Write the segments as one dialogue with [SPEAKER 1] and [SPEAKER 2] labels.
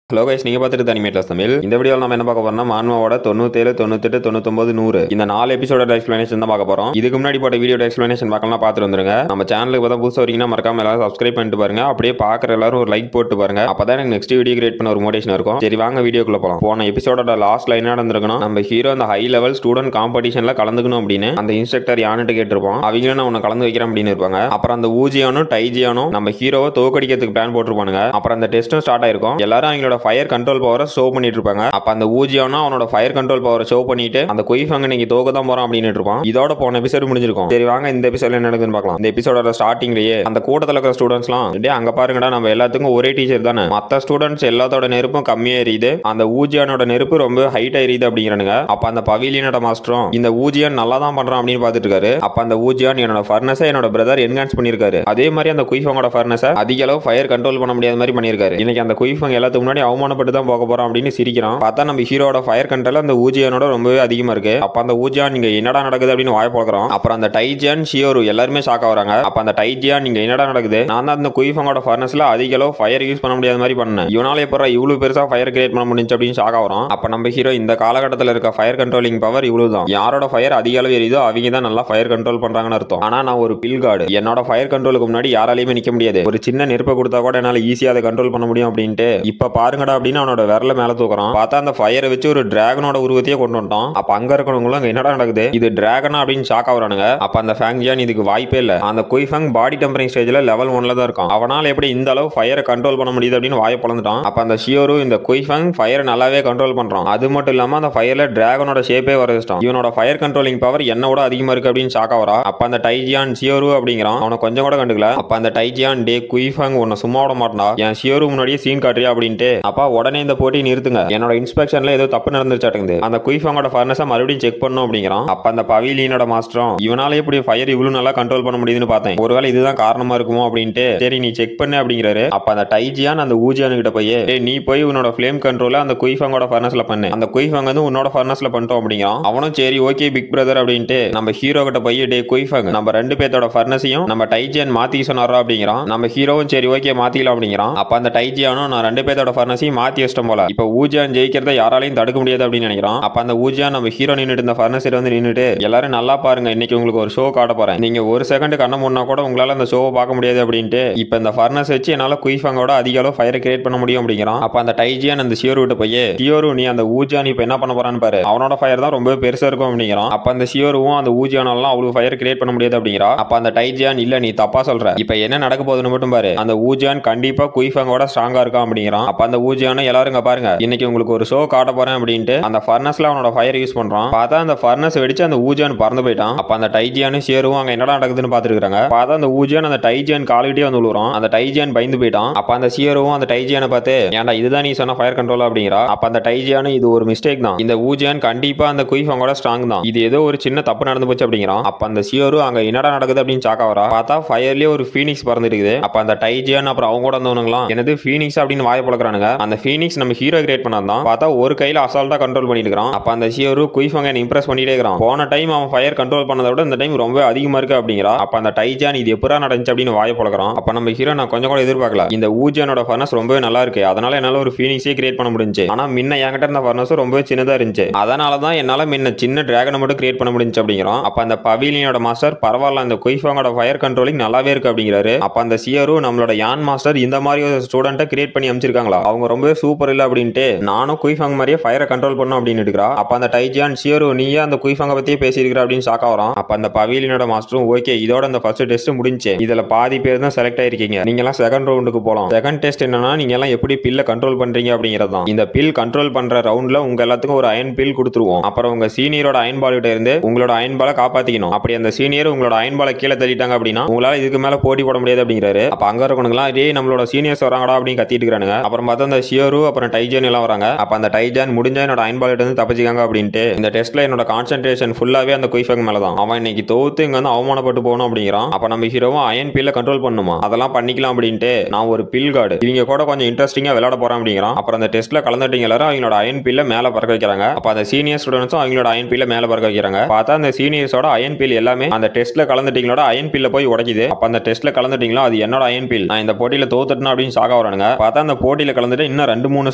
[SPEAKER 1] Hello guys, நீங்க பார்த்துட்டு animators Tamil. இந்த வீடியோவில் நம்ம என்ன பார்க்க போறோம்னா மான்மாவோட 97, 98, 99, 100 இந்த 4 எபிசோட எக்ஸ்பிளனேஷன் தான் பார்க்க போறோம். இதுக்கு முன்னாடி போட்ட வீடியோட எக்ஸ்பிளனேஷன் பார்க்கலாம், பார்த்துட்டு வந்துருங்க. நம்ம சேனலுக்கு பார்த்தா புதுசாக வரீங்கன்னா மறக்காம எல்லாரும் சப்ஸ்கிரைப் பண்ணிட்டு பாருங்க. அப்படியே பார்க்குற எல்லாரும் ஒரு லைக் போட்டு பாருங்க. அப்பதான் எனக்கு நெக்ஸ்ட் வீடியோ கிரியேட் பண்ண ஒரு மோட்டிவேஷன் இருக்கும். சரி வாங்க வீடியோக்குள்ள போலாம். போன எபிசோட லாஸ்ட்ல என்ன நடந்திருக்குன்னா, நம்ம ஹீரோ அந்த ஹை லெவல் ஸ்டூடெண்ட் காம்படிஷன்ல கலந்துக்கணும் அப்படின்னு அந்த இன்ஸ்ட்ரக்டர் யான்ட்டு கேட்டிருப்போம். அவங்களும் நான் உன்னை கலந்து வைக்கிறேன் அப்படின்னு இருப்பாங்க. அப்புறம் அந்த ஊஜியானும் டைஜியானும் நம்ம ஹீரோவை தோக்கடிக்கிறதுக்கு பிளான் போட்டுருப்பானுங்க. அப்புறம் அந்த டெஸ்ட்டும் ஸ்டார்ட் ஆயிருக்கும். எல்லாரும் அவங்களோட ஃபயர் கண்ட்ரோல் பவரை ஷோ பண்ணிட்டு இருப்பாங்க. அப்ப அந்த ஊஜியானா அவனோட ஃபயர் கண்ட்ரோல் பவரை ஷோ பண்ணிட்டு அந்த குயிஃபங்க நீங்க தோக்க தான் போறோம் அப்படின்னு இருப்பான். இதோட போன எபிசோட் முடிஞ்சிருக்கும். சரி வாங்க இந்த எபிசோட்ல என்ன நடக்குதுன்னு பார்க்கலாம். இந்த எபிசோட ஸ்டார்டிங்லயே அந்த கூட்டத்துல இருக்கிற ஸ்டூடெண்ட்ஸ்லாம் அங்க பாருங்கடா, நம்ம எல்லாத்துக்கும் ஒரே டீச்சர் தானே, மத்த ஸ்டூடெண்ட்ஸ் எல்லாத்தோட நெருப்பும் கம்மியா எரியுது, அந்த ஊஜியானோட நெருப்பு ரொம்ப ஹைட்டா எரியுது அப்படிங்கிறானுங்க. அப்ப அந்த பவிலியனோட மாஸ்டரும் இந்த ஊஜியான் நல்லா தான் பண்றான் அப்படின்னு பாத்துட்டு இருக்காரு. அப்ப அந்த ஊஜியான் என்னோட ஃபர்னஸை என்னோட பிரதர் என்ஹான்ஸ் பண்ணிருக்காரு, அதே மாதிரி அந்த குயிஃபங்கோட ஃபர்னஸை அதிக அளவு ஃபயர் கண்ட்ரோல் பண்ண முடியாத மாதிரி பண்ணிருக்காரு. இன்னைக்கு அந்த குயிஃபங்க எல்லாத்துக்கு முன்னாடி அவமானப்பட்டு தான் போக போறோம் அப்படின்னு சிரிக்கிறான். பார்த்தா நம்ம ஹீரோட ஃபயர் கண்ட்ரோல் அந்த ஊஜியானோட ரொம்பவே அதிகமா இருக்கு. அப்ப அந்த ஊஜியான் நீங்க என்னடா நடக்குது அப்படின்னு வாய போக்குறான். அப்புறம் அந்த டைஜியான் ஷியோரு எல்லாருமே ஷாக் ஆகுறாங்க. அப்ப அந்த டைஜியான் நீங்க என்னடா நடக்குது, நான் தான் அந்த குயிஃபங்கோட ஃபர்னஸ்ல அதிக அளவு ஃபயர் யூஸ் பண்ண முடியாத மாதிரி பண்ணேன், இவனால எப்பறம் இவ்வளவு பெருசா ஃபயர் கிரியேட் பண்ண முடிஞ்சு அப்படின்னு ஷாக் ஆகுறான். அப்ப நம்ம ஹீரோ இந்த காலகட்டத்தில் இருக்க ஃபயர் கண்ட்ரோலிங் பவர் இவ்வளவுதான், யாரோட ஃபயர் அதிக அளவு எரியுதோ அவங்க தான் நல்லா ஃபயர் கண்ட்ரோல் பண்றாங்கன்னு அர்த்தம். ஆனா நான் ஒரு பில் கார்டு, என்னோட ஃபயர் கண்ட்ரோலுக்கு முன்னாடி யாராலையுமே நிக்க முடியாது, ஒரு சின்ன நெருப்பை கொடுத்தா கூட என்னால ஈஸியா அதை கண்ட்ரோல் பண்ண முடியும் அப்படின்ட்டு இப்ப பாருங்கடா அப்படின்னு அவனோட விரல மேல தூக்குறான். பார்த்தா அந்த ஃபயரை வச்சு ஒரு டிராகனோட உருவத்தையே கொண்டு வந்துட்டான். அப்ப அங்க இருக்கவங்களும் அங்க என்னடா நடக்குது, இது டிராகனா அப்படின்னு ஷாக் ஆகுறானுங்க. அப்ப அந்த ஃபேங்ஜியான் இதுக்கு வாய்ப்பே இல்ல, அந்த குயிஃபங் பாடி டெம்பரிங் ஸ்டேஜ்ல லெவல் 1ல தான் இருக்கான், அவனால எப்படி இந்த அளவு ஃபயரை கண்ட்ரோல் பண்ண முடியுது அப்படின்னு வாயை பொளந்துட்டான். அப்ப அந்த ஷியோரு இந்த குயிஃபங் ஃபயரை நல்லாவே கண்ட்ரோல் பண்றான். அது மட்டும் இல்லாம அந்த ஃபயர்ல டிராகனோட ஷேப்பே வர வச்சிட்டான். இவனோட ஃபயர் கண்ட்ரோலிங் பவர் என்னோட அதிகமா இருக்கு அப்படின்னு ஷாக் ஆகுறா. அப்ப அந்த டைஜியான் ஷியோரு அப்படிங்கிறான், அவனை கொஞ்சம் கூட கண்டுக்கல. அப்ப அந்த டைஜியான் டே குயிஃபங் உன்னை சும்மா விட மாட்டா, என் ஷியோரு முன்னாடியே சீன் காட்டுறியா அப்படின்ட்டு அப்பா உடனே இந்த போட்டி நிறுத்துங்க, என்னோட இன்ஸ்பெக்ஷன்ல ஏதோ தப்பு நடந்துருச்சாட்டுங்குது, அந்த குயிஃபங்கோட ஃபர்னஸை மறுபடியும் செக் பண்ணும் அப்படிங்கிறான். அப்ப அந்த பவிலியனோட மாஸ்டரும் இவனால எப்படி ஃபயர் இவ்வளவு நல்லா கண்ட்ரோல் பண்ண முடியுதுன்னு பார்த்தேன், ஒருவேளை இதுதான் காரணமா இருக்குமோ அப்படின்ட்டு சரி நீ செக் பண்ணு அப்படிங்கிறாரு. அப்ப அந்த டைஜியான் அந்த ஊஜியான் கிட்ட போய் நீ போய் உன்னோட ஃப்ளேம் கண்ட்ரோல அந்த குயிஃபங்கோட ஃபர்னஸ்ல பண்ணு, அந்த குயிஃபங் வந்து உன்னோட ஃபர்னஸ்ல பண்ணிட்டோம் அப்படிங்கிறான். அவனும் சரி ஓகே பிக் பிரதர் அப்படின்ட்டு நம்ம ஹீரோ கிட்ட போய் டே குயிஃபங் நம்ம ரெண்டு பேத்தோட ஃபர்னஸையும் நம்ம டைஜியான் மாத்தி சொன்னாரா அப்படிங்கிறான். நம்ம ஹீரோவும் சரி ஓகே மாத்திக்கலாம் அப்படிங்கிறான். அப்ப அந்த டைஜியானும் நான் ரெண்டு பேத்தோட ஃபர்னஸையும் மாத்தி வச்சிட்டோம் போல, இப்ப ஊஜியான் ஜெயிக்கிறத யாராலையும் தடுக்க முடியாது அப்படின்னு நினைக்கிறான். அப்ப அந்த ஊஜியான் நம்ம ஹீரோ நின்னுட்டு இந்த ஃபர்னஸ் வந்து நின்னுட்டு எல்லாரும் நல்லா பாருங்க, இன்னைக்கு உங்களுக்கு ஒரு ஷோ காட்ட போறேன், நீங்க ஒரு செகண்ட் கண்ண முன்னா கூட உங்களால அந்த ஷோவை பார்க்க முடியாது அப்படின்ட்டு இப்ப இந்த ஃபர்னஸ் வச்சு என்னால குயிஃபங்கோட அதிக அளவு ஃபயர் கிரியேட் பண்ண முடியும் அப்படிங்கிறான். அப்ப அந்த டைஜியான் அந்த ஷியோரு கிட்ட போய் ஷியோரு நீ அந்த ஊஜியான் இப்ப என்ன பண்ண போறான்னு பாரு, அவனோட ஃபயர் தான் ரொம்ப பெருசா இருக்கும் அப்படிங்கிறான். அப்ப அந்த ஷியோருவும் அந்த ஊஜியானால அவ்வளவு ஃபயர் கிரியேட் பண்ண முடியாது அப்படிங்கிறா. அப்ப அந்த டைஜியான் இல்ல நீ தப்பா சொல்ற, இப்ப என்ன நடக்க போகுதுன்னு மட்டும் பாரு, அந்த ஊஜியான் கண்டிப்பா குயிஃபங்கோட ஸ்ட்ராங்கா இருக்கான் அப்படிங்கிறான். அப்ப அந்த ஊஜியான எல்லாரும் பாருங்க இன்னைக்கு உங்களுக்கு ஒரு ஷோ காட்ட போறேன் அப்படின்ட்டு அந்த ஃபர்னஸ்ல அவனோட ஃபயர் யூஸ் பண்றான். பார்த்தா அந்த ஃபர்னஸ் வெடிச்சு அந்த ஊஜியான் பறந்து போயிட்டான். அப்ப அந்த டைஜியானும் ஷேரும் அங்க என்னடா நடக்குதுன்னு பாத்துருக்காங்க. பார்த்தா அந்த ஊஜியான் அந்த டைஜியான் காலிட்டே வந்து விழுறான். அந்த டைஜியான் பயந்து போயிட்டான். அப்ப அந்த ஷேரும் அந்த டைஜியானை பார்த்து ஏன்டா இதுதான் நீ சொன்ன ஃபயர் கண்ட்ரோல் அப்படிங்கிறா. அப்ப அந்த டைஜியானு இது ஒரு மிஸ்டேக் தான், இந்த ஊஜியான் கண்டிப்பா அந்த குயிஃபங்கோட ஸ்ட்ராங் தான், இது ஏதோ ஒரு சின்ன தப்பு நடந்து போச்சு அப்படிங்கிறான். அப்ப அந்த ஷியோரு அங்க என்னடா நடக்குது அப்படின்னு சாக்க வரா. பார்த்தா ஃபயர்லயே ஒரு ஃபீனிக்ஸ் பறந்துட்டு இருக்குது. அப்ப அந்த டைஜியான் அப்புறம் அவங்க கூட வந்தவனுங்களாம் என்னது ஃபீனிக்ஸ் அப்படின்னு வாய பழக்கிறானுங்க. அந்த ஃபீனிக்ஸ் நம்ம ஹீரோ கிரியேட் பண்ணாதான், பார்த்தா ஒரு கையில அசால்ட்டா கண்ட்ரோல் பண்ணிட்டு இருக்கான். அப்ப அந்த ஷியோரு குயிஃபங்க இம்ப்ரெஸ் பண்ணிட்டே இருக்கான். போன டைம் அவன் ஃபயர் கண்ட்ரோல் பண்ணதை விட இந்த டைம் ரொம்ப அதிகமா இருக்கு அப்படிங்கிறா. அப்ப அந்த டைஜியான் இது எப்பரா நடந்துச்சு அப்படின்னு வாய பழக்கிறான். அப்ப நம்ம ஹீரோ நான் கொஞ்சம் கூட எதிர்பார்க்கல, இந்த ஊஜியானோட ஃபர்னஸ் ரொம்பவே நல்லா இருக்கு, அதனால என்னால ஒரு ஃபீனிக்ஸே கிரியேட் பண்ண முடிஞ்சு, ஆனா முன்ன என்கிட்ட இருந்த ஃபர்னஸ் ரொம்பவே சின்னதா இருந்துச்சு, அதனால தான் என்னால முன்ன சின்ன டிராகனை மட்டும் கிரியேட் பண்ண முடிஞ்சு அப்படிங்கிறான். அப்ப அந்த பவிலியனோட மாஸ்டர் பரவாயில்ல அந்த குயிஃபங்கோட ஃபயர் கண்ட்ரோலிங் நல்லாவே இருக்கு அப்படிங்கிறாரு. அப்ப அந்த ஷியோரு நம்மளோட யான் மாஸ்டர் இந்த மாதிரி ஒரு ஸ்டூடெண்ட்டை கிரியேட் பண்ணி அமைச்சிருக்காங்களா, அவங்க ரொம்பவே சூப்பர் இல்ல அப்படின்ட்டு நானும் குயிஃபங் மாதிரியே ஃபயரை கண்ட்ரோல் பண்ணும் அப்படின்னு எடுக்கிறா. அப்ப அந்த டைஜியான் ஷியோரு நீயே அந்த குயிஃபங்க பத்தியே பேசியிருக்கிற அப்படின்னு ஷாக் ஆகுறான். அப்ப அந்த பவிலியனோட மாஸ்டரும் ஓகே இதோட அந்த ஃபர்ஸ்ட் டெஸ்ட் முடிஞ்சு, இதுல பாதி பேர் தான் செலக்ட் ஆயிருக்கீங்க, நீங்க எல்லாம் செகண்ட் ரவுண்டுக்கு போலாம். செகண்ட் டெஸ்ட் என்னன்னா நீங்க எல்லாம் எப்படி பில்ல கண்ட்ரோல் பண்றீங்க அப்படிங்கிறது தான். இந்த பில் கண்ட்ரோல் பண்ற ரவுண்ட்ல உங்க எல்லாத்துக்கும் ஒரு அயன் பில் கொடுத்துருவோம். அப்புறம் உங்க சீனியரோட அயன் பால் கிட்ட இருந்து உங்களோட அயன் பாலை காப்பாத்திக்கணும். அப்படி அந்த சீனியர் உங்களோட அயன் பாலை கீழே தள்ளிட்டாங்க அப்படின்னா உங்களால இதுக்கு மேல போட்டி போட முடியாது அப்படிங்கிறாரு. அப்ப அங்க இருக்கவங்களா இதே நம்மளோட சீனியர்ஸ் வராங்கடா அப்படின்னு கத்திட்டு இருக்கானுங்க. அப்புறம் பார்த்தா அந்த ஷியோரு அப்புறம் டைஜியான் எல்லாம் வராங்க. அப்ப அந்த டைஜியான் முடிஞ்சா என்னோட அயன் பால் கிட்ட இருந்து தப்பிச்சுக்காங்க அப்படின்ட்டு இந்த டெஸ்ட்ல என்னோட கான்சென்ட்ரேஷன் ஃபுல்லாவே அந்த குயிஃபங் மேல தான், அவன் இன்னைக்கு தோத்து இங்க வந்து அவமானப்பட்டு போகணும் அப்படிங்கிறான். அப்ப நம்ம ஹீரோவும் அயன் பில்ல கண்ட்ரோல் பண்ணுமா, அதெல்லாம் பண்ணிக்கலாம் அப்படின்ட்டு நான் ஒரு பில் கார்டு இவங்க கூட கொஞ்சம் இன்ட்ரெஸ்டிங்கா விளையாட போறேன் அப்படிங்கிறான். அப்புறம் அந்த டெஸ்ட்ல கலந்துட்டீங்க எல்லாரும் அவங்களோட அயன் பில்ல மேல பறக்க வைக்கிறாங்க. அப்ப அந்த சீனியர் ஸ்டூடெண்ட்ஸும் அவங்களோட அயன் பில்ல மேல பறக்க வைக்கிறாங்க. பார்த்தா அந்த சீனியர்ஸோட அயன் பில் எல்லாமே அந்த டெஸ்ட்ல கலந்துட்டீங்களோட அயன் பில்ல போய் உடைக்குது. அப்ப அந்த டெஸ்ட்ல கலந்துட்டீங்களோ அது என்னோட அயன் பில், நான் இந்த போட்டியில தோத்துட்டேன் அப்படின்னு சாக வரானுங்க. பார்த்தா அந்த போட்டியில கலந்து வந்துட்டு இன்னும் 2-3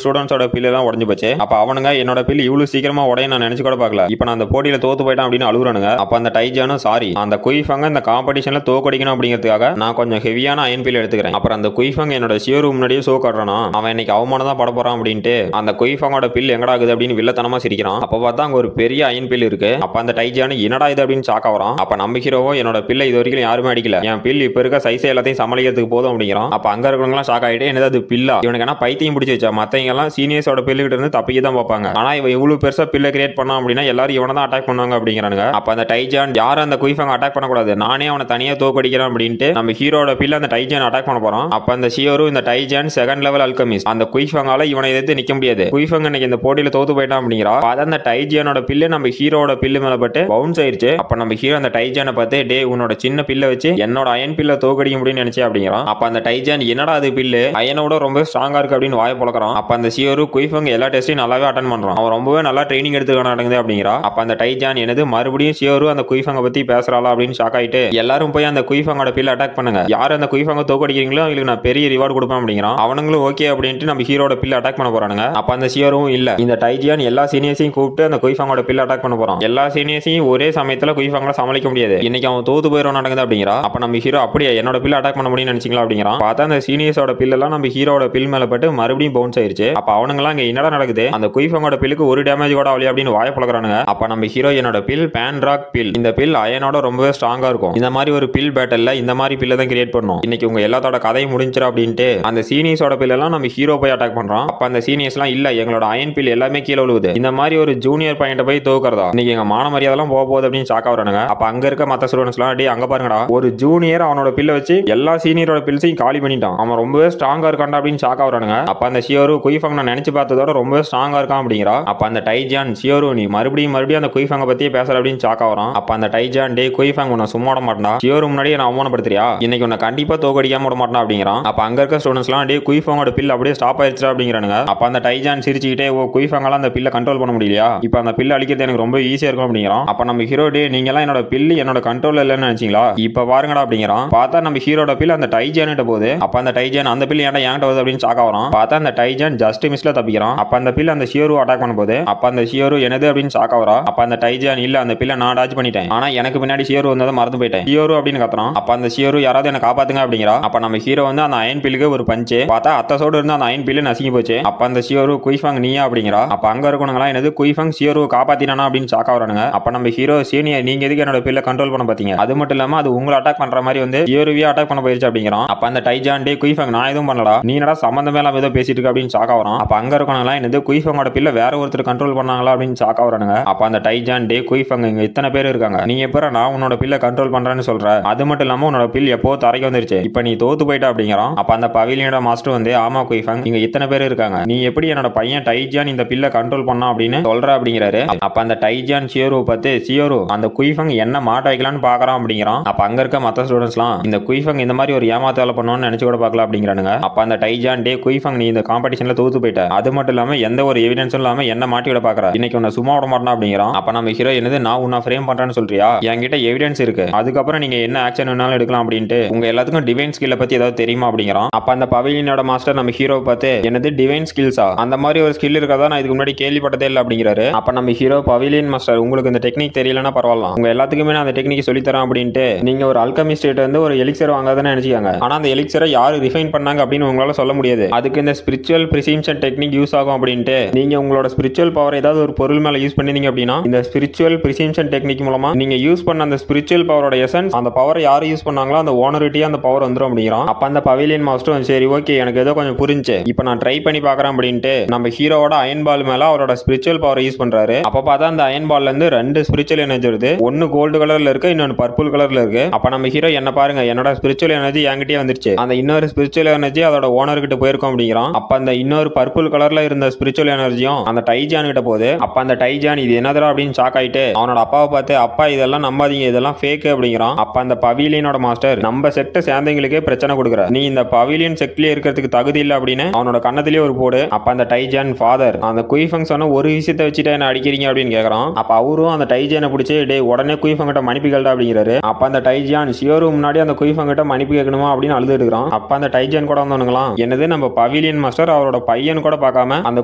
[SPEAKER 1] ஸ்டூடெண்ட்ஸோட பில் எல்லாம் உடைஞ்சு போச்சு. அப்ப அவனுங்க என்னோட பில் இவ்வளவு சீக்கிரமா உடைய நான் நினைச்சு கூட பார்க்கல. இப்ப நான் அந்த போட்டியில தோத்து போயிட்டேன் அப்படின்னு அழுகுறானுங்க. அப்ப அந்த டைஜானும் சாரி அந்த குயிஃபங்க இந்த காம்படிஷன்ல தோக்கடிக்கணும் அப்படிங்கிறதுக்காக நான் கொஞ்சம் ஹெவியான அயன் பில் எடுத்துக்கிறேன். அப்புறம் அந்த குயிஃபங்க என்னோட ஷியோரு முன்னாடியே ஷோ காட்டுறானா அவன் இன்னைக்கு அவமானம் தான் பட போறான் அப்படின்ட்டு அந்த குயிஃபங்கோட பில் எங்கடா ஆகுது அப்படின்னு வில்லத்தனமா சிரிக்கிறான். அப்ப பார்த்தா அங்க ஒரு பெரிய அயன் பில் இருக்கு. அப்ப அந்த டைஜானு என்னடா இது அப்படின்னு ஷாக் ஆவறான். அப்ப நம்ம ஹீரோவோ என்னோட பில்லை இது வரைக்கும் யாருமே அடிக்கல, என் பில் இப்ப இருக்க சைஸ் எல்லாத்தையும் சமாளிக்கிறதுக்கு போதும் அப்படிங்கிறான். அப்ப அங்க இருக்கிறவங்க ஷாக் ஆயிட்டு என்னது அது பில்லா, இவனுக்கு என்ன பைத்தியம் பிடிச்சி வச்சா, மத்தவங்க எல்லாம் சீனியர்ஸோட பில்லு கிட்ட இருந்து தப்பிக்க தான் பார்ப்பாங்க. ஆனா இவன் இவ்வளவு பெருசா பில்லை கிரியேட் பண்ணான் அப்படின்னா எல்லாரும் இவனை தான் அட்டாக் பண்ணுவாங்க அப்படிங்கிறானுங்க. அப்ப அந்த டைஜான் யாரும் அந்த குயிஃபங்க அட்டாக் பண்ணக்கூடாது, நானே அவனை தனியா தோக்கடிக்கிறேன் அப்படின்ட்டு நம்ம ஹீரோட பில்ல அந்த டைஜான் அட்டாக் பண்ண போறான். அப்ப அந்த ஷியோரு இந்த டைஜான் செகண்ட் லெவல் அல்கமிஸ்ட், அந்த குயிஃபங்கால இவனை எதிர்த்து நிக்க முடியாது. குயிஃபங்க இன்னைக்கு இந்த போட்டியில தோத்து போயிட்டான் அப்படிங்கிறா. அந்த டைஜானோட பில்லு நம்ம ஹீரோட பில்லு மேல பட்டு பவுன்ஸ் ஆயிருச்சு. அப்ப நம்ம ஹீரோ அந்த டைஜானை பார்த்து டே உன்னோட சின்ன பில்லை வச்சு என்னோட அயன் பில்ல தோக்கடிக்க முடியும்னு நினைச்சே அப்படிங்கிறான். அப்ப அந்த டைஜான் என்னடா அது பில்லு அயனோட ரொம்ப ஸ்ட்ராங்கா இருக்கு அப்படின்னு வாய பொளக்குறான். அப்ப அந்த ஷியோரு குயிஃபங் எல்லா டெஸ்டையும் நல்லாவே அட்டன் பண்றான், அவன் ரொம்பவே நல்லா ட்ரைனிங் எடுத்துக்க நடக்குது அப்படிங்கிறா. அப்ப அந்த டைஜான் என்னது மறுபடியும் ஷியோரு அந்த குயிஃபங்க பத்தி பேசுறாளா அப்படின்னு ஷாக் ஆயிட்டு எல்லாரும் போய் அந்த குயிஃபங்கோட பில்ல அட்டாக் பண்ணுங்க, யார் அந்த குயிஃபங்க தோக்கடிக்கிறீங்களோ அவங்களுக்கு நான் பெரிய ரிவார்டு கொடுப்பேன் அப்படிங்கிறான். அவனுங்களும் ஓகே அப்படின்ட்டு நம்ம ஹீரோட பில்ல அட்டாக் பண்ண போறானுங்க. அப்ப அந்த ஷியோரும் இல்ல இந்த டைஜான் எல்லா சீனியர்ஸையும் கூப்பிட்டு அந்த குயிஃபங்கோட பில்ல அட்டாக் பண்ண போறான். எல்லா சீனியர்ஸையும் ஒரே சமயத்துல குயிஃபங்கல சமாளிக்க முடியாது, இன்னைக்கு அவன் தோத்து போயிடும் நடக்குது அப்படிங்கிறா. அப்ப நம்ம ஹீரோ அப்படியே என்னோட பில்ல அட்டாக் பண்ண முடியும்னு நினைச்சீங்களா அப்படிங்கிறான். பார்த்தா அந்த சீனியர்ஸோட பில் எல்லாம் நம்ம ஹீரோட பில் மேல பட்டு மறுபடியும் பவுன்ஸ் ஆயிருச்சு. அப்ப அவனுங்கலாம் இங்க என்னடா நடக்குது, அந்த குயிஃபங்கோட பில்லுக்கு ஒரு டேமேஜ் கூட ஆகலையா அப்படின்னு வாய பழகுறானுங்க. அப்ப நம்ம ஹீரோ என்னோட பில் பேன்ராக் பில், இந்த பில் அயனோட ரொம்பவே ஸ்ட்ராங்கா இருக்கும், இந்த மாதிரி ஒரு பில் பேட்டல்ல இந்த மாதிரி பில்ல தான் கிரியேட் பண்ணும், இன்னைக்கு உங்க எல்லாத்தோட கதையும் முடிஞ்சிரா அப்படின்ட்டு அந்த சீனியர்ஸோட பில் எல்லாம் நம்ம ஹீரோ போய் அட்டாக் பண்றான். அப்ப அந்த சீனியர்ஸ் எல்லாம் இல்ல எங்களோட அயன் பில் எல்லாமே கீழே விழுவுது, இந்த மாதிரி ஒரு ஜூனியர் பையன் போய் தோக்குறதா இன்னைக்கு எங்க மான மரியாதைலாம் போக போகுது அப்படின்னு ஷாக் ஆகுறானுங்க. அப்ப அங்க இருக்க மத்த ஸ்டூடெண்ட்ஸ் எல்லாம் டேய் அங்க பாருங்கடா, ஒரு ஜூனியர் அவனோட பில்ல வச்சு எல்லா சீனியரோட பில்ஸையும் காலி பண்ணிட்டான், அவன் ரொம்பவே ஸ்ட்ராங்கா இருக்கான்டா அப்படின்னு ஷாக் ஆகுறானுங்க. அப்ப அந்த ஷியோரு குயிஃபங் நான் நினைச்சு பார்த்ததோட ரொம்பவே ஸ்ட்ராங்கா இருக்கான் அப்படிங்கிறா. அப்ப அந்த டைஜான் ஷியோரு நீ மறுபடியும் அந்த குயிஃபங்க பத்தியே பேசுற அப்படின்னு ஷாக் ஆகுறான். அப்ப அந்த டைஜான் டே குயிஃபங் உன்னை சும்மா விட மாட்டான், ஷியோரு முன்னாடியே நான் அவமானப்படுத்துறியா, இன்னைக்கு உன்னை கண்டிப்பா தோக்கடிக்காம விட மாட்டான் அப்படிங்கிறான். அப்ப அங்க இருக்க ஸ்டூடெண்ட்ஸ் எல்லாம் டே குயிஃபங்கோட பில் அப்படியே ஸ்டாப் ஆயிடுச்சு அப்படிங்கிறானுங்க. அப்ப அந்த டைஜான் சிரிச்சுக்கிட்டே ஓ குயிஃபங்கலாம் அந்த பில்ல கண்ட்ரோல் பண்ண முடியலையா, இப்ப அந்த பில்ல அழிக்கிறது எனக்கு ரொம்ப ஈஸியா இருக்கும் அப்படிங்கிறான். அப்ப நம்ம ஹீரோ டே நீங்க எல்லாம் என்னோட பில் என்னோட கண்ட்ரோல் இல்லன்னு நினைச்சீங்களா, இப்ப பாருங்கடா அப்படிங்கிறான். பார்த்தா நம்ம ஹீரோட பில் அந்த டைஜான் கிட்ட போகுது. அப்ப அந்த டைஜான் அந்த பில் ஏன்டா என்கிட்ட வருது அப்படின்னு ஷாக் ஆகுறான். பார்த்தா அந்த டைஜான் ஜஸ்ட் மிஸ்ல தப்பிக்கிறான். அப்ப அந்த பில் அந்த ஷியோரு அட்டாக் பண்ண போது அப்ப அந்த ஷியோரு என்னது அப்படின்னு ஷாக் ஆகுறா. அப்ப அந்த டைஜான் இல்ல அந்த பில்ல நான் டாச் பண்ணிட்டேன், ஆனா எனக்கு பின்னாடி ஷியோரு வந்ததை மறந்து போயிட்டேன் ஷியோரு அப்படின்னு கத்துறான். அப்ப அந்த ஷியோரு யாராவது என்ன காப்பாத்துங்க அப்படிங்கிறா. அப்ப நம்ம ஹீரோ வந்து அந்த அயன் பில்லுக்கு ஒரு பஞ்சு பார்த்தா அத்தசோடு இருந்து அந்த அயன் பில்லு நசுங்கி போச்சு. அப்ப அந்த ஷியோரு குயிஃபங் நீயா அப்படிங்கிறா. அப்ப அங்க இருக்கவங்களா என்னது குயிஃபங் ஷியோரு காப்பாத்தினானா அப்படின்னு ஷாக் ஆகுறானுங்க. அப்ப நம்ம ஹீரோ சீனியர் நீங்க எதுக்கு என்னோட பில்ல கண்ட்ரோல் பண்ண பாத்தீங்க, அது மட்டும் இல்லாம அது உங்களை அட்டாக் பண்ற மாதிரி வந்து ஷியோருவே அட்டாக் பண்ண போயிருச்சு அப்படிங்கிறான். அப்ப அந்த டைஜான் டே குயிஃபங் நான் எதுவும் பண்ணலடா, நீ என்னடா சம்பந்தமே இல்லாம ஏதோ பேசிட்டு இருக்க அப்படின்னு ஷாக் ஆகுறான். அப்ப அங்க இருக்கவங்களா என்னது குயிஃபங்கோட பில்ல வேற ஒருத்தர் கண்ட்ரோல் பண்ணாங்களா அப்படின்னு ஷாக் ஆகுறானுங்க. அப்ப அந்த டைஜான் டே குயிஃபங் இங்க இத்தனை பேர் இருக்காங்க, நீ எப்ப நான் உன்னோட பில்ல கண்ட்ரோல் பண்றேன்னு சொல்ற, அது மட்டும் இல்லாம உன்னோட பில் எப்போ தரைக்கு வந்துருச்சு, இப்ப நீ தோத்து போயிட்ட அப்படிங்கிறான். அப்ப அந்த பவிலியனோட மாஸ்டர் வந்து ஆமா குயிஃபங் இங்க இத்தனை பேர் இருக்காங்க, நீ எப்படி என்னோட பையன் டைஜான் இந்த பில்ல கண்ட்ரோல் பண்ணா அப்படின்னு சொல்ற அப்படிங்கிறாரு. அப்ப அந்த டைஜான் ஷியோரு பார்த்து ஷியோரு அந்த குயிஃபங் என்ன மாட்ட வைக்கலான்னு பாக்குறான் அப்படிங்கிறான். அப்ப அங்க இருக்க மத்த ஸ்டூடெண்ட்ஸ்லாம் இந்த குயிஃபங் இந்த மாதிரி ஒரு ஏமாத்து வேலை பண்ணுவான்னு நினைச்சு கூட பார்க்கலாம் அப்படிங்கிறானுங்க. அப்ப அந்த டைஜான் டே குயிஃபங் நீ இந்த காம்படிஷன்ல தோத்து போயிட்ட, அது மட்டும் இல்லாம எந்த ஒரு எவிடன்ஸும் இல்லாம என்ன மாட்டி விட பாக்குற, இன்னைக்கு உன்னை சும்மா விட மாட்டான் அப்படிங்கிறான். அப்ப நம்ம ஹீரோ என்னது நான் உன்னை ஃப்ரேம் பண்றேன்னு சொல்றியா, என்கிட்ட எவிடன்ஸ் இருக்கு, அதுக்கப்புறம் நீங்க என்ன ஆக்ஷன் வேணாலும் எடுக்கலாம் அப்படின்ட்டு உங்க எல்லாத்துக்கும் டிவைன் ஸ்கில்ல பத்தி ஏதாவது தெரியுமா அப்படிங்கிறான். அப்ப அந்த பவிலியனோட மாஸ்டர் நம்ம ஹீரோ பார்த்து என்னது டிவைன் ஸ்கில்ஸா, அந்த மாதிரி ஒரு ஸ்கில் இருக்கதா நான் இதுக்கு முன்னாடி கேள்விப்பட்டதே இல்லை அப்படிங்கிறாரு. அப்ப நம்ம ஹீரோ பவிலியன் மாஸ்டர் உங்களுக்கு இந்த டெக்னிக் தெரியலன்னா பரவாயில்ல, உங்க எல்லாத்துக்குமே நான் அந்த டெக்னிக் சொல்லி தரேன் அப்படின்ட்டு நீங்க ஒரு அல்கமிஸ்ட் வந்து ஒரு எலிக்சர் வாங்காதுன்னு நினைச்சுக்காங்க, ஆனா அந்த எலிக்சரை யாரு ரிஃபைன் பண்ணாங்க அப்படின்னு உங்களால சொல்ல முடியாது, அதுக்கு இந்த ஸ்பிரிச்சுவல் பிரிசிம்ஷன் டெக்னிக் யூஸ் ஆகும் அப்படின்ட்டு நீங்க உங்களோட ஸ்பிரிச்சுவல் பவர் ஏதாவது ஒரு பொருள் மேல யூஸ் பண்ணீங்க அப்படின்னா இந்த ஸ்பிரிச்சுவல் பிரிசிம்ஷன் டெக்னிக் மூலமா நீங்க யூஸ் பண்ண அந்த ஸ்பிரிச்சுவல் பவரோட எசன்ஸ் அந்த பவர் யாரு யூஸ் பண்ணாங்களோ அந்த ஓனரிட்டியா அந்த பவர் வந்துரும் அப்படிங்கிறான். அப்ப அந்த பவிலியன் மாஸ்டர் சரி ஓகே எனக்கு ஏதோ கொஞ்சம் புரிஞ்சு இப்ப நான் ட்ரை பண்ணி பாக்குறேன் அப்படின்ட்டு நம்ம ஹீரோவோட அயன் பால் மேல அவரோட ஸ்பிரிச்சுவல் பவர் யூஸ் பண்றாரு. அப்ப பார்த்தா அந்த அயன் பால்ல இருந்து ரெண்டு ஸ்பிரிச்சுவல் எனர்ஜி வருது, ஒன்னு கோல்டு கலர்ல இருக்கு இன்னொன்னு பர்பிள் கலர்ல இருக்கு. அப்ப நம்ம ஹீரோ என்ன பாருங்க என்னோட ஸ்பிரிச்சுவல் எனர்ஜி என்கிட்டயே வந்துருச்சு, அந்த இன்னொரு ஸ்பிரிச்சுவல் எனர்ஜி அதோட ஓனர் கிட்ட போயிருக்கும் அப்படிங்கிறான். அப்ப அந்த இன்னொரு பர்பிள் கலர்ல இருந்த ஸ்பிரிச்சுவல் எனர்ஜியும் அந்த டைஜான் கிட்ட போகுது. அப்ப அந்த டைஜான் இது என்னதுடா அப்படின்னு ஷாக் ஆயிட்டு அவனோட அப்பாவை பார்த்து அப்பா இதெல்லாம் நம்பாதீங்க இதெல்லாம் ஃபேக் அப்படிங்கிறான். அப்ப அந்த பவிலியனோட மாஸ்டர் நம்ம செக்ட சேர்ந்தவங்களுக்கே பிரச்சனை கொடுக்குற, நீ இந்த பவிலியன் செக்ட்லயே இருக்கிறதுக்கு தகுதி இல்லை அப்படின்னு அவனோட கண்ணத்திலேயே ஒரு போடு. அப்ப அந்த டைஜான் ஃபாதர் அந்த குயிஃபங் சொன்ன ஒரு விஷயத்தை வச்சுட்டு என்ன அடிக்கிறீங்க அப்படின்னு கேட்கறான். அப்ப அவரும் அந்த டைஜானை பிடிச்சி டே உடனே குயிஃபங் கிட்ட மன்னிப்பு கேள்டா அப்படிங்கிறாரு. அப்ப அந்த டைஜான் ஷியோரு முன்னாடி அந்த குயிஃபங் கிட்ட மன்னிப்பு கேட்கணுமா அப்படின்னு அழுது எடுக்கிறான். அப்ப அந்த டைஜான் கூட வந்தவனுங்களாம் என்னது நம்ம பவிலியன் பவிலியன் மாஸ்டர் அவரோட பையன் கூட பார்க்காம அந்த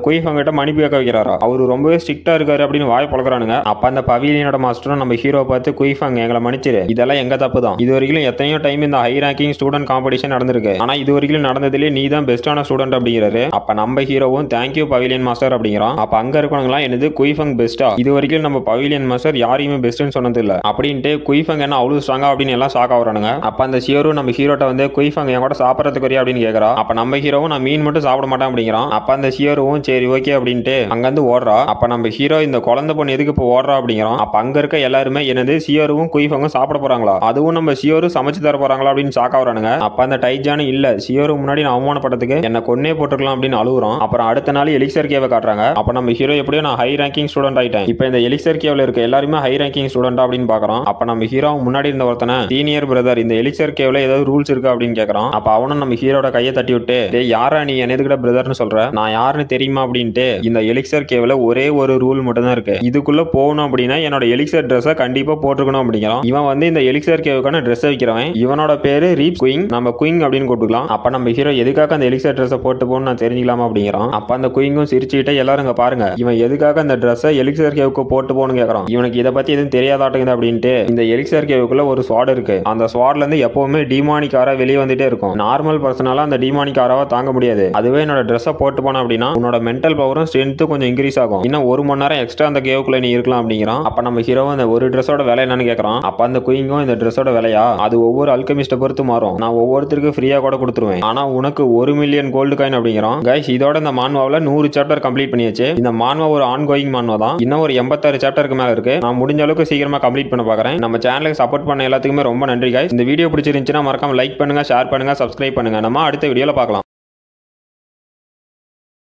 [SPEAKER 1] குயிஃபங் கிட்ட மன்னிப்பு கேட்க வைக்கிறாரா. அவரு ரொம்பவே ஸ்ட்ரிக்டா இருக்காரு அப்படின்னு வாய் பழக்கிறானுங்க. அப்ப அந்த பவிலியனோட மாஸ்டரும் நம்ம ஹீரோ பார்த்து குயிஃபங் எங்களை மன்னிச்சிரு, இதெல்லாம் எங்க தப்பு தான். இது வரைக்கும் எத்தனையோ டைம் இந்த ஹை ரேங்கிங் ஸ்டூடெண்ட் காம்படிஷன் நடந்திருக்கு, ஆனா இது வரைக்கும் நடந்ததுலேயே நீ தான் பெஸ்டான ஸ்டூடெண்ட் அப்படிங்கிறாரு. அப்ப நம்ம ஹீரோவும் தேங்க்யூ பவிலியன் மாஸ்டர் அப்படிங்கிறான். அப்ப அங்க இருக்கவங்களாம் என்னது குயிஃபங் பெஸ்டா, இது வரைக்கும் நம்ம பவிலியன் மாஸ்டர் யாரையுமே பெஸ்ட்னு சொன்னது இல்ல அப்படின்ட்டு குயிஃபங் என்ன அவ்வளவு ஸ்ட்ராங்கா அப்படின்னு எல்லாம் ஷாக் ஆகுறானுங்க. அப்ப அந்த ஹீரோ நம்ம ஹீரோட்ட வந்து குயிஃபங் என் கூட சாப்பிடறதுக்கு வரையா அப்படின்னு கேட்கறா. அப்ப நம்ம ஹீரோவும் நான் மீன் மட்டும் சாப்பிட மாட்டேன் அப்படிங்கிறான். அப்ப அந்த ஹீரோவும் சரி ஓகே அப்படின்ட்டு அங்கிருந்து ஓடுறா. அப்ப நம்ம ஹீரோ இந்த குழந்தை பொண்ணு எதுக்கு இப்போ ஓடுறா அப்படிங்கிறோம். அப்ப அங்க இருக்க எல்லாருமே என்னது சியோரும் குயிஃபங்கும் சாப்பிட போறாங்களா, அதுவும் நம்ம சியோரும் சமைச்சு தர போறாங்களா அப்படின்னு ஷாக் ஆகுறானுங்க. அப்ப அந்த டைஜானு இல்ல சியோரு முன்னாடி நான் அவமானப்பட்டதுக்கு என்ன கொன்னே போட்டுக்கலாம் அப்படின்னு அழுகுறோம். அப்புறம் அடுத்த நாள் எலிக்சர் கேவை காட்டுறாங்க. அப்ப நம்ம ஹீரோ எப்படியோ நான் ஹை ரேங்கிங் ஸ்டூடெண்ட் ஆயிட்டேன், இப்போ இந்த எலிக்சர் கேவ்ல இருக்க எல்லாருமே ஹை ரேங்கிங் ஸ்டூடெண்ட் அப்படின்னு பாக்குறோம். அப்ப நம்ம ஹீரோ முன்னாடி இருந்த ஒருத்தனை சீனியர் பிரதர் இந்த எலிக்சர் கேவ்ல ஏதாவது ரூல்ஸ் இருக்கா அப்படின்னு கேட்கறான். அப்ப அவனும் நம்ம ஹீரோட கையை தட்டி விட்டு யாரா நீ என்ன எதுக்கிட்ட பிரதர்னு சொல்ற, நான் யாருன்னு தெரியுமா அப்படின்ட்டு இந்த எலிக்சர் கேவ்ல ஒரே ஒரு ரூல் மட்டும் தான் இருக்கு, இதுக்குள்ள போகணும் அப்படின்னா என்னோட எலிக்சர் ட்ரெஸ்ஸை கண்டிப்பா போட்டுக்கணும் அப்படிங்கிறான். இவன் வந்து இந்த எலிக்சர் கேவுக்கான ட்ரெஸ் வைக்கிறவன். இவனோட பேரு ரீப் குயிங், நம்ம குயிங் அப்படின்னு கூப்பிட்டுக்கலாம். அப்ப நம்ம ஹீரோ எதுக்காக அந்த எலிக்சர் ட்ரெஸ்ஸை போட்டு போகணும் நான் தெரிஞ்சுக்கலாமா அப்படிங்கிறான். அப்ப அந்த குயிங்கும் சிரிச்சுக்கிட்டே எல்லாரும் இங்க பாருங்க இவன் எதுக்காக அந்த ட்ரெஸ்ஸை எலிக்சர் கேவுக்கு போட்டு போகணும்னு கேட்கறான். இவனுக்கு இதை பத்தி எதுவும் தெரியாதாட்டுங்குது அப்படின்ட்டு இந்த எலிக்சர் கேவுக்குள்ள ஒரு ஸ்வாட் இருக்கு, அந்த ஸ்வாட்ல இருந்து எப்பவுமே டிமானிக் ஆரா வெளியே வந்துட்டே இருக்கும். நார்மல் பர்சனால அந்த டிமானிக் ஆராவை தாங்க முடியாது. அதுவே என்னோட ட்ரெஸ்ஸை போட்டு போன அப்படின்னா உன்னோட மென்டல் பவரும் ஸ்ட்ரென்த்தும் கொஞ்சம் இன்க்ரீஸ் ஆகும், இன்னும் 1 மணி நேரம் எக்ஸ்ட்ரா அந்த கேவுக்குள்ள நீ இருக்கலாம் அப்படிங்கிறான். அப்ப நம்ம ஹீரோ அந்த ஒரு ட்ரெஸ்ஸோட விலை என்னன்னு கேட்கறான். அப்ப அந்த குயிங்கும் இந்த ட்ரெஸ்ஸோட விலையா அது ஒவ்வொரு அல்கெமிஸ்ட்டை பொறுத்து மாறும், நான் ஒவ்வொருத்தருக்கு ஃப்ரீயா கூட கொடுத்துருவேன், ஆனா உனக்கு 1 மில்லியன் கோல்டு காயின் அப்படிங்கிறான். கைஸ் இதோட இந்த மான்வாவில் 100 சாப்டர் கம்ப்ளீட் பண்ணியாச்சு. இந்த மான்வா ஒரு ஆன் கோயிங் மான்வா தான், இன்னும் ஒரு 86 சாப்டருக்கு மேல இருக்கு. நான் முடிஞ்ச அளவுக்கு சீக்கிரமா கம்ப்ளீட் பண்ண பாக்குறேன். நம்ம சேனலுக்கு சப்போர்ட் பண்ண எல்லாத்துக்குமே ரொம்ப நன்றி கைஸ். இந்த வீடியோ பிடிச்சிருந்துச்சுன்னா மறக்காம லைக் பண்ணுங்க, ஷேர் பண்ணுங்க, சப்ஸ்கிரைப் பண்ணுங்க. நம்ம அடுத்த வீடியோல பார்க்கலாம்.